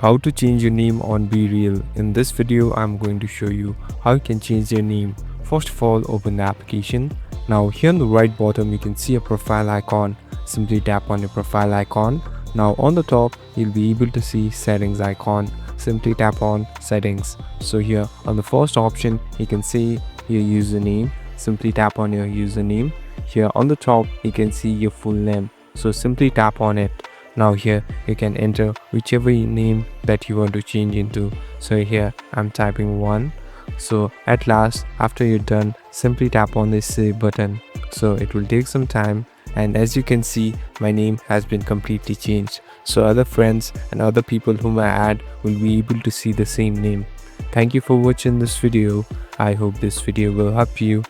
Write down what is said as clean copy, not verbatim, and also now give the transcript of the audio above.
How to change your name on BeReal. In this video, I'm going to show you how you can change your name. First of all, open the application. Now here on the right bottom, you can see a profile icon. Simply tap on your profile icon. Now on the top, you'll be able to see settings icon. Simply tap on settings. So here on the first option, you can see your username. Simply tap on your username. Here on the top, you can see your full name. So simply tap on it. Now here you can enter whichever name that you want to change into. So here I'm typing 1. So at last, after you're done, simply tap on this save button. So it will take some time, and as you can see, my name has been completely changed. So other friends and other people whom I add will be able to see the same name. Thank you for watching this video. I hope this video will help you.